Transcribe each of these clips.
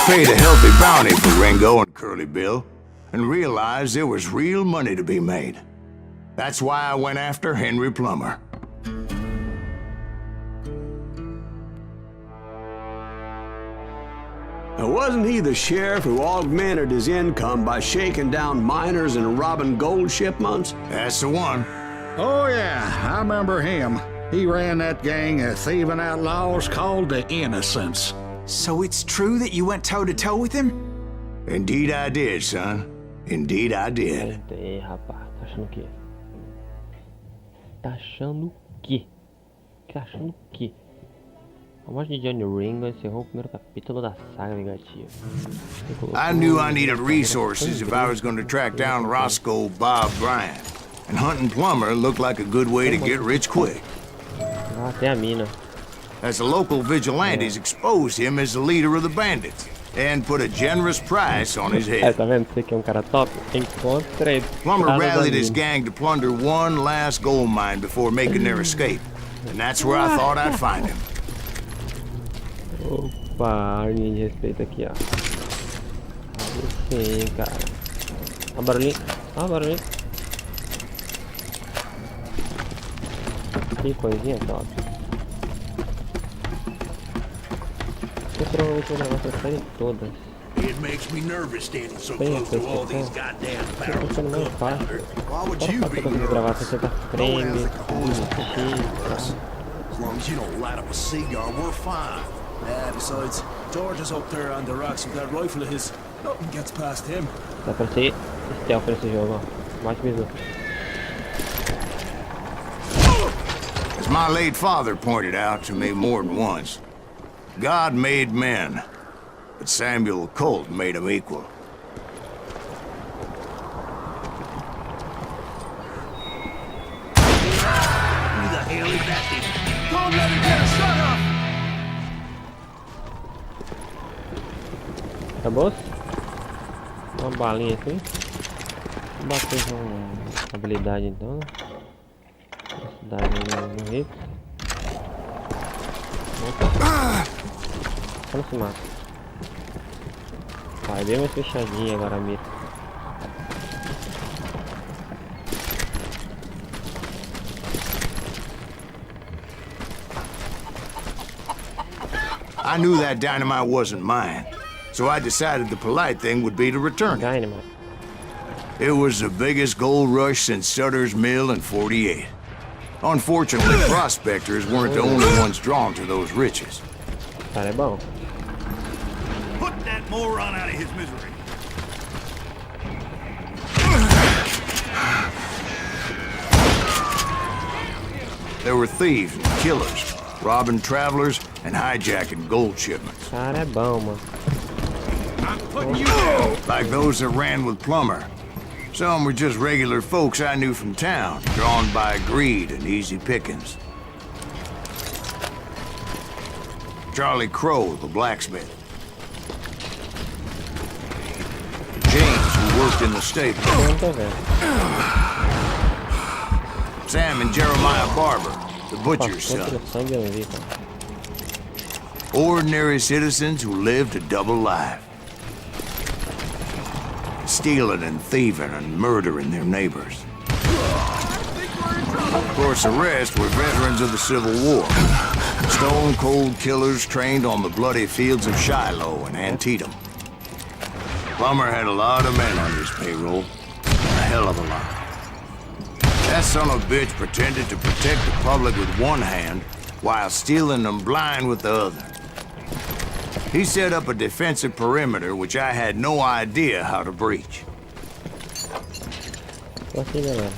paid a healthy bounty for Ringo and Curly Bill, and realized there was real money to be made. That's why I went after Henry Plummer. Now, wasn't he the sheriff who augmented his income by shaking down miners and robbing gold shipments? That's the one. Oh, yeah, I remember him. He ran that gang of thieving outlaws called the Innocents. So it's true that you went toe-to-toe with him? Indeed I did, son. Indeed I did. Ei, rapaz, tá achando o quê? Tá achando o quê? Tá achando o quê? A morte de Johnny Ringo encerrou o primeiro capítulo da saga vingativa. I knew I needed resources if I was going to track down Roscoe Bob Bryant. And hunting Plummer looked like a good way to get rich quick. Ah, tem a mina. As the local vigilantes exposed him as the leader of the bandits and put a generous price on his head. Tá vendo? Você que é um cara top? Encontra ele. Plummer rallied his gang to plunder one last gold mine before making their escape. And that's where I thought I'd find him. Opa, arminha de respeito aqui, ó. Aí sim, cara. Ó o barulhinho. Ó o barulhinho. Que coisinha top. Eu provavelmente vou levar essa série todas. It makes me nervous standing so Bem, close to all these goddamn tá barrels ficando of mais fácil. gunpowder. Why would Só you pra be conseguir gravar 60 frames. As long as you don't light up a cigar, we're fine. Yeah, besides, George is up there on the rocks with that rifle of his. Nothing gets past him. Dá pra ser stealth nesse jogo, ó. Mais mesmo. As my late father pointed out to me more than once, God made men, but Samuel Colt made them equal. Who the hell is that thing? Don't let him get a shot off! Acabou? Uma balinha aqui. Vou bater com habilidade então. Velocidade no hit. Só não se mata. Vai bem mais fechadinha agora a mira. I knew that dynamite wasn't mine, so I decided the polite thing would be to return it. Dynamite. It was the biggest gold rush since Sutter's Mill in '48. Unfortunately, prospectors weren't the only ones drawn to those riches. Cara, é bom. Put that moron out of his misery. There were thieves and killers, robbing travelers and hijacking gold shipments. Cara, é bom, mano. I'm putting you down. Like those that ran with Plummer. Some were just regular folks I knew from town, drawn by greed and easy pickings. Charlie Crow, the blacksmith. James, who worked in the stable. Eu não tô vendo. Sam and Jeremiah Barber, the butcher's Contra son. o sangue eu não vi, cara. Ordinary citizens who lived a double life. Stealing and thieving and murdering their neighbors. Of course, the rest were veterans of the Civil War. Stone-cold killers trained on the bloody fields of Shiloh and Antietam. Plummer had a lot of men on his payroll. A hell of a lot. That son of a bitch pretended to protect the public with one hand while stealing them blind with the other. He set up a defensive perimeter which I had no idea how to breach. Tô aqui, galera.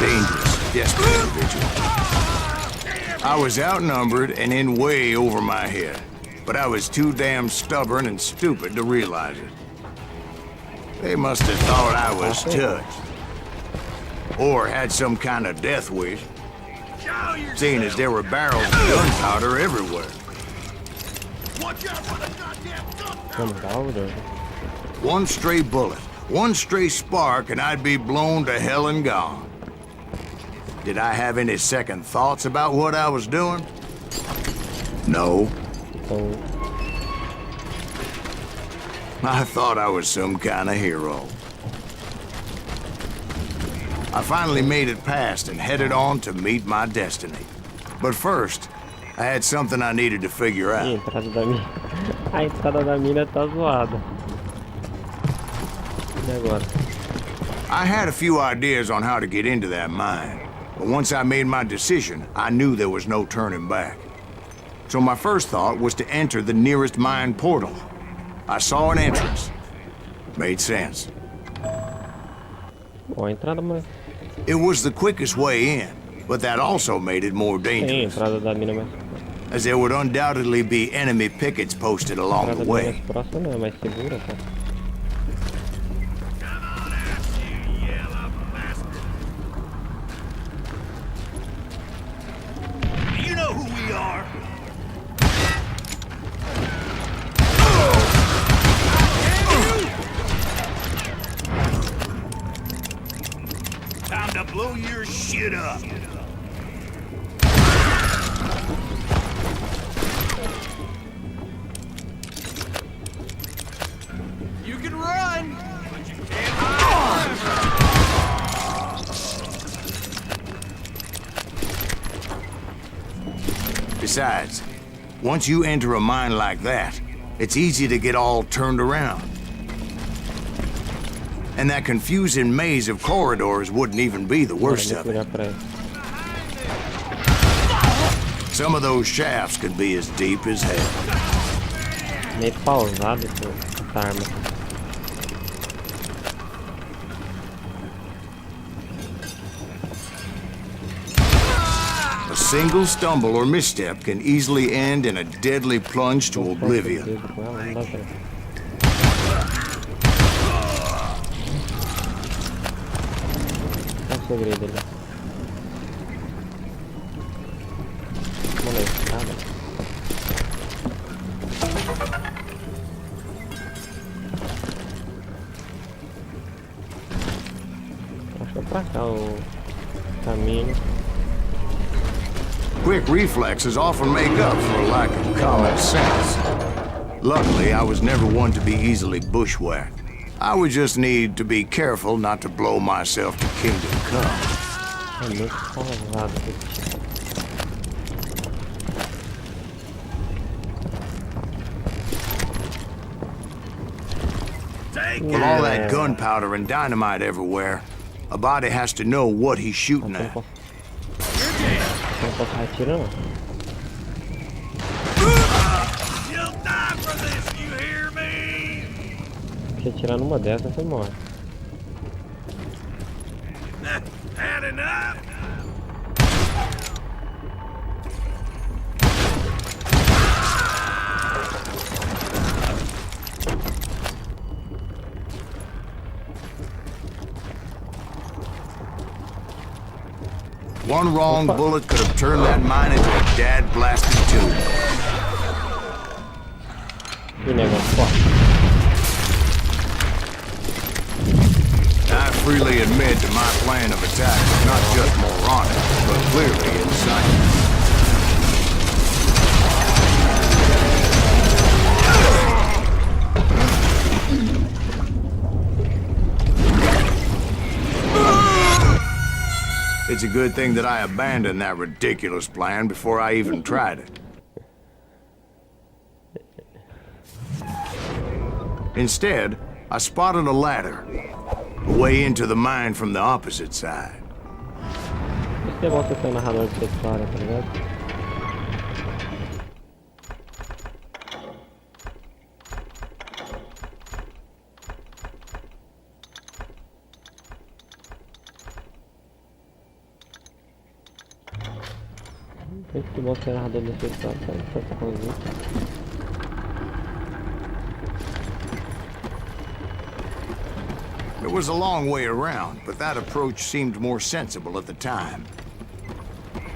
Dangerous, desperate individual. I was outnumbered and in way over my head, but I was too damn stubborn and stupid to realize it. They must have thought I was touched. Or had some kind of death wish, seeing as there were barrels of gunpowder everywhere. Watch out for the goddamn gun. Vamos dar. One stray bullet, one stray spark, and I'd be blown to hell and gone. Did I have any second thoughts about what I was doing? No. Então, I thought I was some kind of hero. I finally made it past and headed on to meet my destiny. But first, I had something I needed to figure a out. entrada da mina. A entrada da mina tá zoada. E agora? I had a few ideas on how to get into that mine. But once I made my decision, I knew there was no turning back. So my first thought was to enter the nearest mine portal. I saw an entrance. Made sense. Bom, a entrada mais... It was the quickest way in, but that also made it more Tem a dangerous, entrada da mina mais... as there would undoubtedly be enemy pickets posted A along entrada the da mina way. mais próxima não é mais segura, tá? You know who we are. Time to blow your shit up. You can run, but you can't hide. Besides, once you enter a mine like that, it's easy to get all turned around. And that confusing maze of corridors wouldn't even be the worst Bora, of deixa eu it. virar pra ele. Some of those shafts could be as deep as hell. Meio pausado essa arma. A single stumble or misstep can easily end in a deadly plunge to oblivion. Dedo com ela, não dá pra... Qual é o segredo ali? Vamos na escada. Acho que é pra cá o caminho. Quick reflexes often make up for a lack of common sense. Luckily, I was never one to be easily bushwhacked. I would just need to be careful not to blow myself to kingdom come. É muito pausado esse tipo. With all that gunpowder and dynamite everywhere, a body has to know what he's shooting at. Não posso retirar não. You'll die for this, you hear me? Se atirar numa dessas, você morre. Had enough? One wrong bullet could have turned that mine into a dad-blasted tube. Que negócio forte. I freely admit that my plan of attack was not just moronic, but clearly insane. It's a good thing that I abandoned that ridiculous plan before I even tried it. Instead, I spotted a ladder, a way into the mine from the opposite side. Isso é bom você ser um narrador de história, tá ligado? Muito bom ser narrador dessa história, sabe? Tanta coisa. It was a long way around, but that approach seemed more sensible at the time.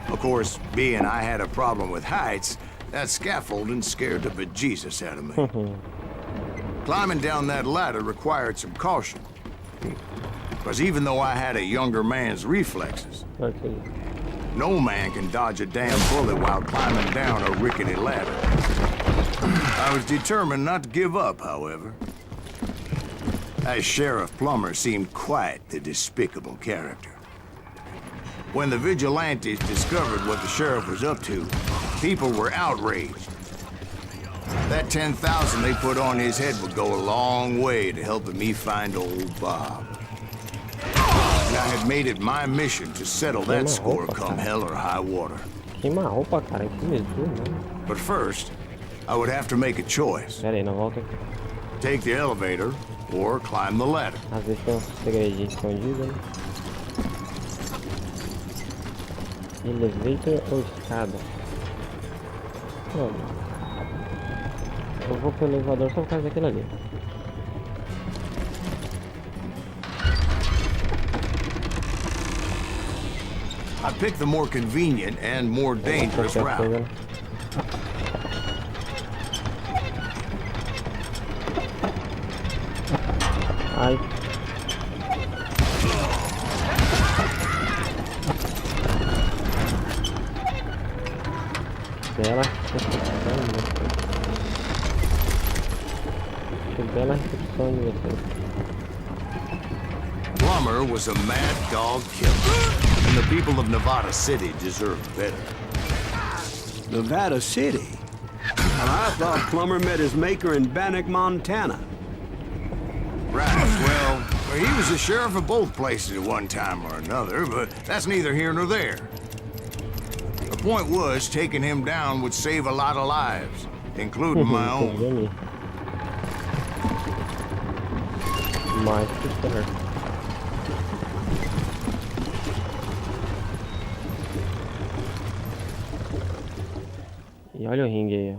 Of course, being I had a problem with heights, that scaffolding scared the bejesus out of me. Climbing down that ladder required some caution. Because even though I had a younger man's reflexes, Olha isso aí. No man can dodge a damn bullet while climbing down a rickety ladder. I was determined not to give up, however. That Sheriff Plummer seemed quite the despicable character. When the vigilantes discovered what the sheriff was up to, people were outraged. That 10,000 they put on his head would go a long way to helping me find old Bob. And I had made it my mission to settle that score come hell or high water. Queima a roupa, cara, isso mesmo, né? But first, I would have to make a choice. Pera aí, não volta aqui. Take the elevator or climb the ladder. Às vezes tem um segredinho escondido, né? Elevator ou escada? Não. Eu vou pro elevador só por causa daquilo ali. I picked the more convenient and more dangerous route. Ai. Bela recepção, que bela recepção de vocês. Plummer was a mad dog killer, and the people of Nevada City deserved better. Nevada City? Well, I thought Plummer met his maker in Bannock, Montana. Right, well, he was the sheriff of both places at one time or another, but that's neither here nor there. The point was, taking him down would save a lot of lives, including my own. My sister. E olha o ringue aí, ó.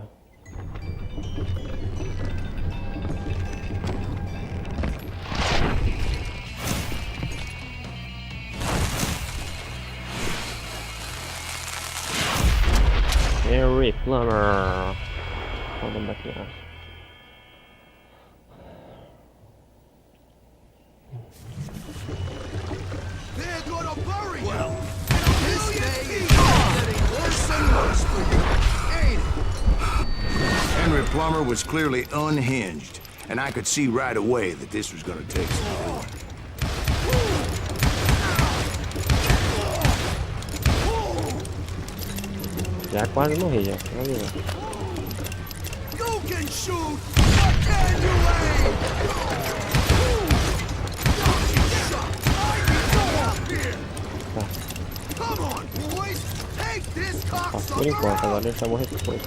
Harry Plummer. Vamos bater. They're gonna bury you. Well, this day is getting worse and worse for you, ain't it? Henry Plummer was clearly unhinged, and I could see right away that this was going to take some doing. Já quase morri, já. Vamos ver. You can shoot, but can you aim? Come on, boys, take this Por enquanto, agora ele vai morrer depois.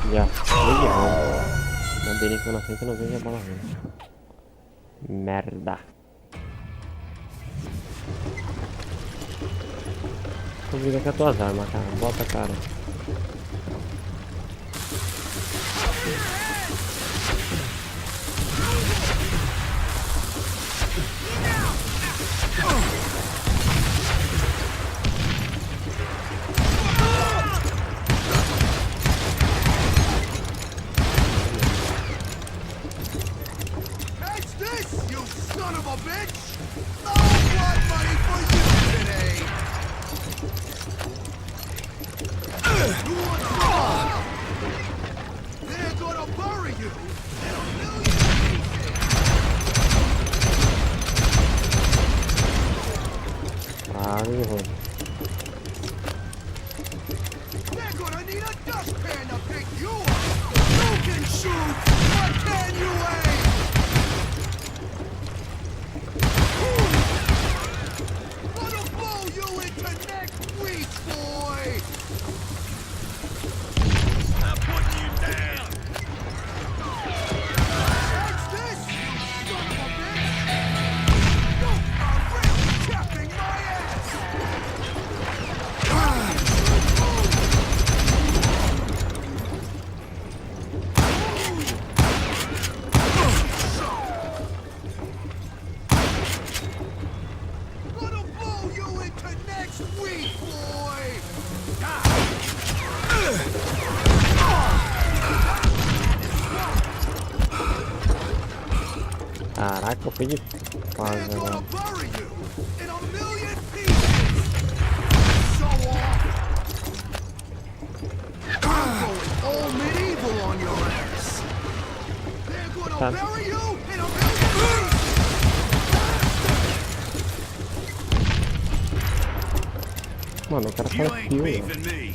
Já, legal. Bandeirinha que eu na frente eu não vejo a bola vindo. Merda. Obriga com as tuas armas, cara. Bota, cara. Catch this, you son of a bitch! No blood money for you today! You want some? They're gonna bury you in a million pieces! They're gonna need a dustpan to pick you up! You can shoot, but can you aim? Gonna blow you into next week, boy! I'm putting you down! Caraca, eu fui de fase They're agora. gonna bury you in a million pieces. So off. I'm going all medieval on your ass. They're gonna Tá. bury you in a million pieces. Mano, o cara You faz ain't kill, beefing me.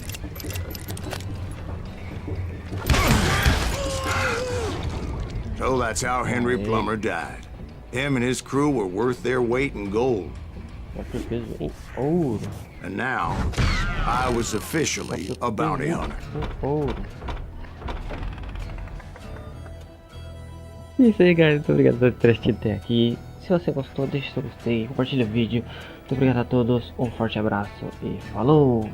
So that's how Henry Plummer died. Him and his crew were worth their weight in gold. É por peso em ouro. And now, I was officially a bounty hunter. Em ouro. É isso aí, galera. Muito obrigado por ter assistido até aqui. Se você gostou, deixe seu gostei, compartilhe o vídeo. Muito obrigado a todos, um forte abraço e falou!